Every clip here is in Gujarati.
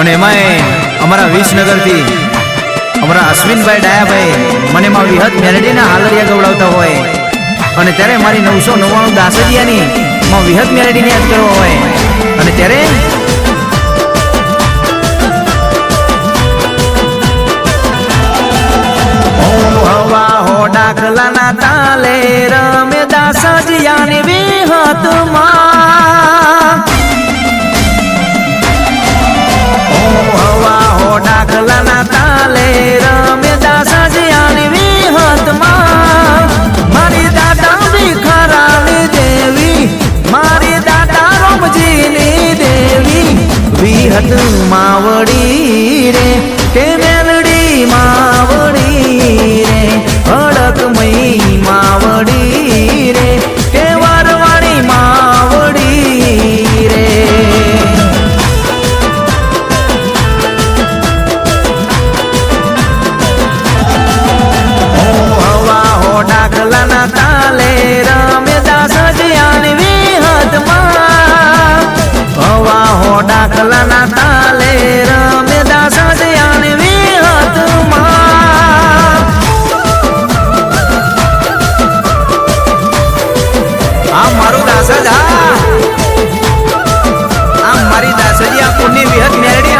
અને એમાંય અમારા વિસનગરથી અમારા અશ્વિનભાઈ ડાયાભાઈ મને માં વિહત મેલેડીના હાલરિયા ગવડાવતા હોય અને ત્યારે મારી 999 દાસજીયાની માં વિહત મેલેડીને યાદ કરવો હોય અને ત્યારે હવા હો ડાકલાના તાલે રમે દાસજીયાની વિહતમાં હવા હો ડાકલાના તાલે રમે દાસજીયાની વિહતમાં મારી દાદા ભિખારાની દેવી મારી દાદા રોમજીની દેવી વિહત માવડી રે કે મેલડી માવડી રે હડકમય માવડી રે કે વરવાણી માવડી રે ડાકલાના તાલે રમે દાસજીયાની વિહતમાં હવા હો ડાકલાના તાલે રમે દાસજીયાની વિહતમાં આ મારું દાસ જ આ મારી દાસજી આ પુણ્ય વિહત મેરડી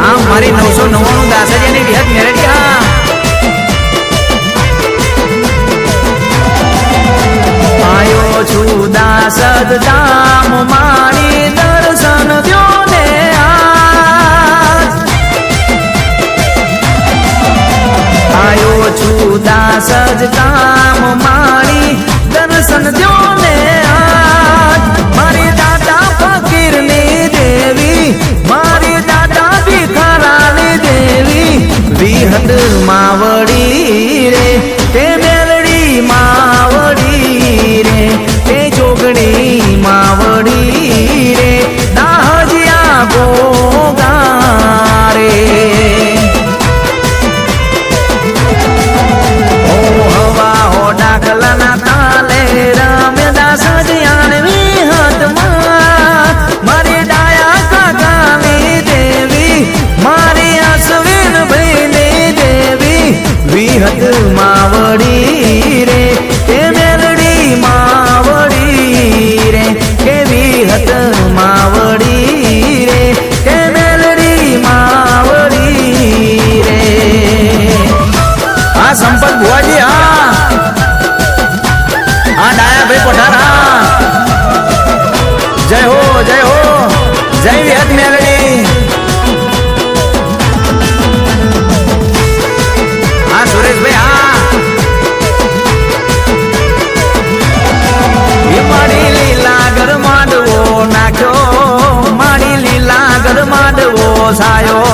આ મારી 999 દાસજીની વિહત મેરડી આયો છું દાસદ ધામ મારી દર્શન દ્યો ને આજ આયો છું દાસદ ધામ મારી દર્શન દ્યો ને આજ મારી દાદા ફકીરની દેવી મારી દાદા ભિખારાની દેવી વિહત માવડી રે તે મેલડી માવડી રે તે જોગણી માવડી રે દાહજિયા ગોગા રે ઓ હવા હો ડાકલાના તાલે રમે દાસજીયાની વિહતમાં મારી ડાયા કાકાની દેવી મારી અશ્વિન ભાઈની દેવી વિહત માવડી રે કે મેલડી માવડી રે કે વિહત માવડી રે કે મેલડી માવડી રે આ સંપત ભુવાજી આ ડાયાભાઈ પઠાર જય હો જય વિહત મેલડી આ સુરેશભાઈ મારી લીલા ઘર માંડવો નાખ્યો મારી લીલા ઘર માંડવો સાયો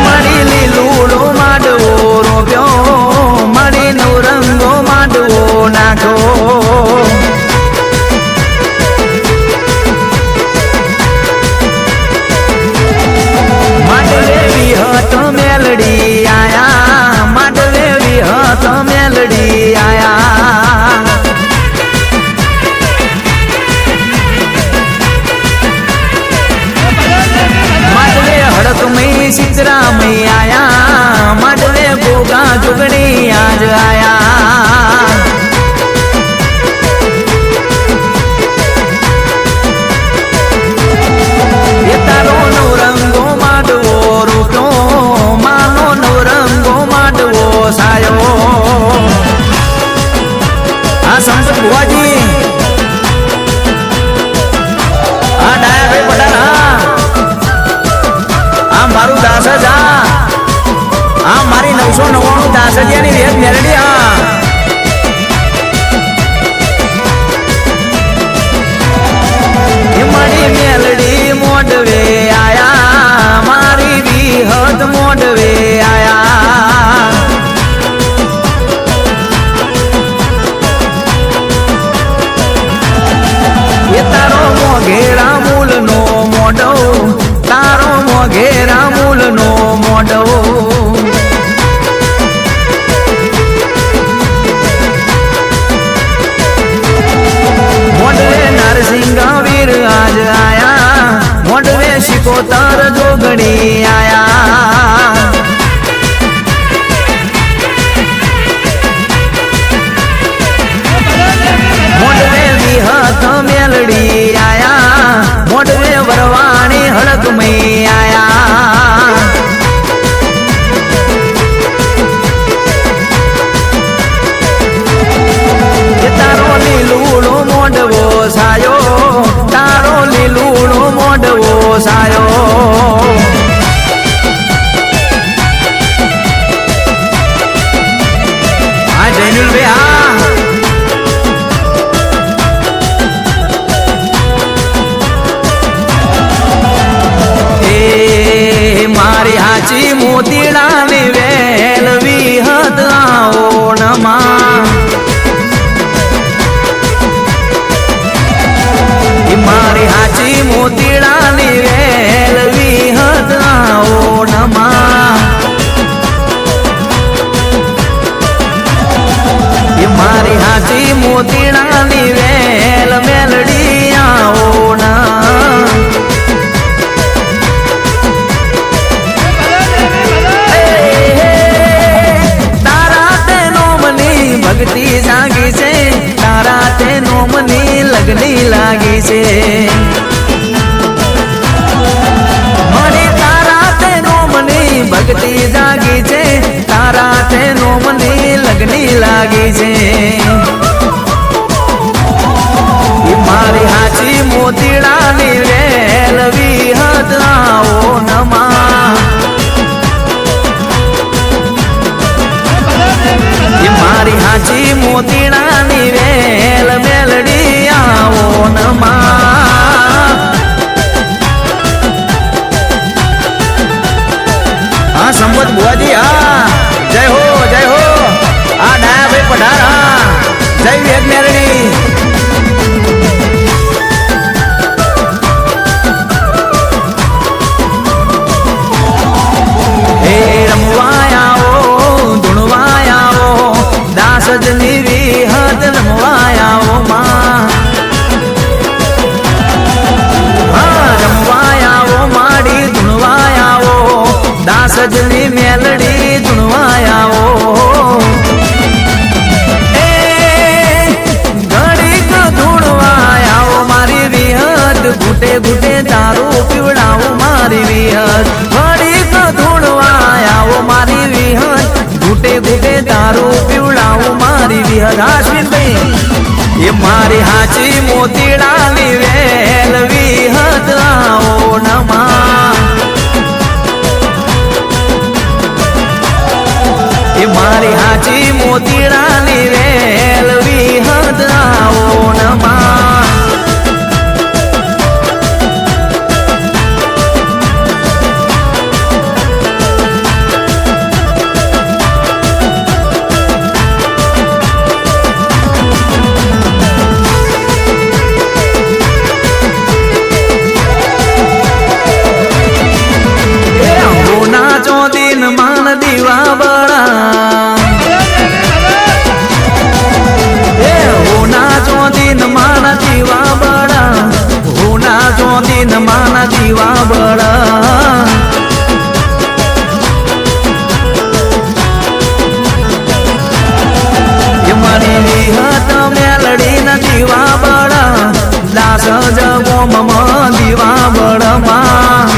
મારી લીલુડો માંડવો રોપ્યો મારી નો રંગો માંડવો નાખ્યો માંડવે વિહત મેલડી આયા માંડવે વિહત મેલડી આયા માંડવે હડકમય સિતરામય આયા માંડવે ગોગા જોગણી આજ આયા તારો નો રંગો માંડવો રૂપિયો માનો નો રંગો માંડવો સાયો આ સંત ભુવાજી આ ડાયાભાઈ પઠાર આ મારું દાસ જ આ મારી 999 દાસજીયાની વિહત મેલડી હાચી મોતીડાની વેલ વિહત ઓણમાં મારી હાચી મોતીડાની વેલ વિહત ઓણમાં મારી હાચી મોતીડાની વેલ મેલડી ઓના ભક્તિ જાગી છે તારા તે નોમની લગની લાગી છે મારી તારા તે નોમની ભક્તિ જાગી છે તારા તે નોમની લગની લાગી છે મારી હાચી મોતીડાની વેલ વિહત આવો નમા મારી હાચી મોતીડાની વેલ મેલડી આવો નમા હા સંબત બુઆજી હા જય હો આ ડાયા ભાઈ પઢાર હા જય વેદ મેલડી સજની વિહત રમવાયાઓ માં રમવાયાઓ માડી ધૂણવાયાઓ દાસજની મેલડી ધૂણવાયાઓ ઘડીક ધૂણવાયાઓ મારી વિહત ઘૂટે ઘૂટે દારૂ પીવડાવો મારી વિહત ઘડીક ધૂણવાયાઓ મારી વિહત ઘૂટે ઘૂટે દારૂ પીવડાવો મારી વિહત અશ્વિનભાઈ એ મારી હાચી મોતીડાની વેલ વિહત આવો નમા એ મારી હાચી મોતીડાની વેલ વિહત આવો નમા દીવા બળા એ હોના ચોદીન માના દીવા બળા હોના ચોદીન માના દીવા બળા મારી વિહત મેલડી ના દીવા બળા દાસ જગો મમ દીવા બળમાં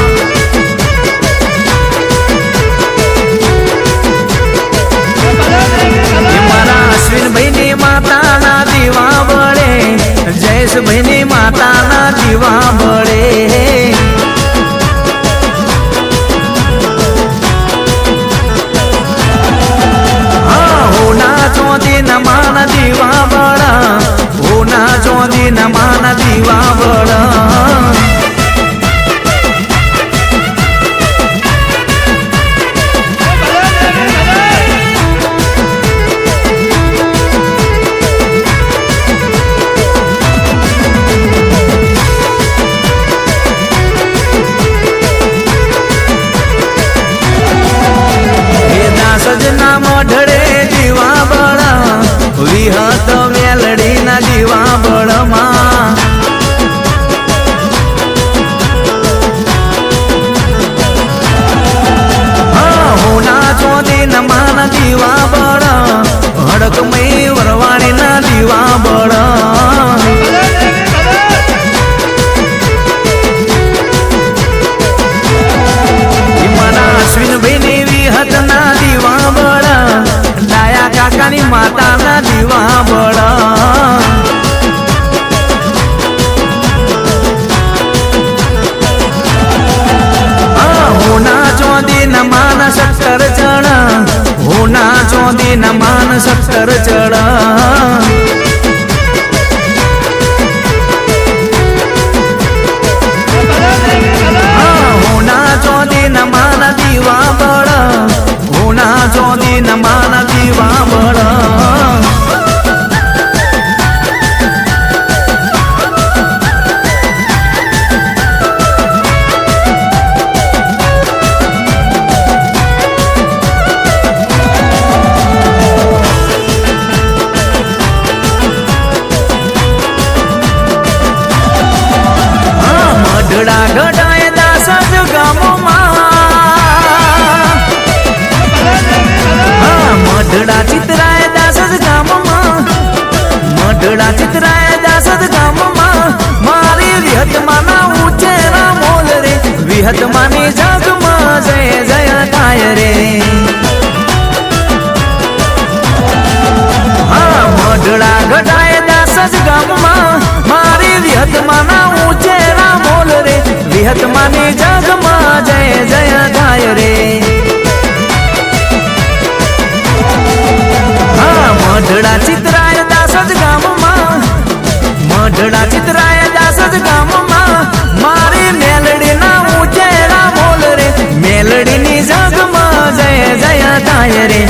અશ્વિનભાઈની માતાના દીવા બળે જયેશભાઈની માતાના દીવા બળે હોના ચોદી નમાના દીવા બળા હોના ચોદી નમાના દીવા બળા સજના મોઢડે દીવા બળા વિહત મેલડી ના દીવા બળમાં મઢડા ગઢાય દાસ જ ગામમાં મઢડા ચિતરાય દાસ જ ગામમાં મઢડા ચિતરાય દાસ જ ગામમાં મારી વિહતમાના ઉચેરા મોલ રે વિહતમાની જગમાં જય જય થાય રે મઢડા ગઢાય દાસ જ ગામમાં મારી વિહતમાના ઉચેરા મોલ રે વિહતમાની જગમાં જય જય થાય રે મઢડા ચિતરાય દાસ જ ગામમાં મઢડા ચિતરાય દાસ જ ગામમાં મારી મેલડીના ઉચેરા મોલ રે મેલડીની જગમાં જય જય થાય રે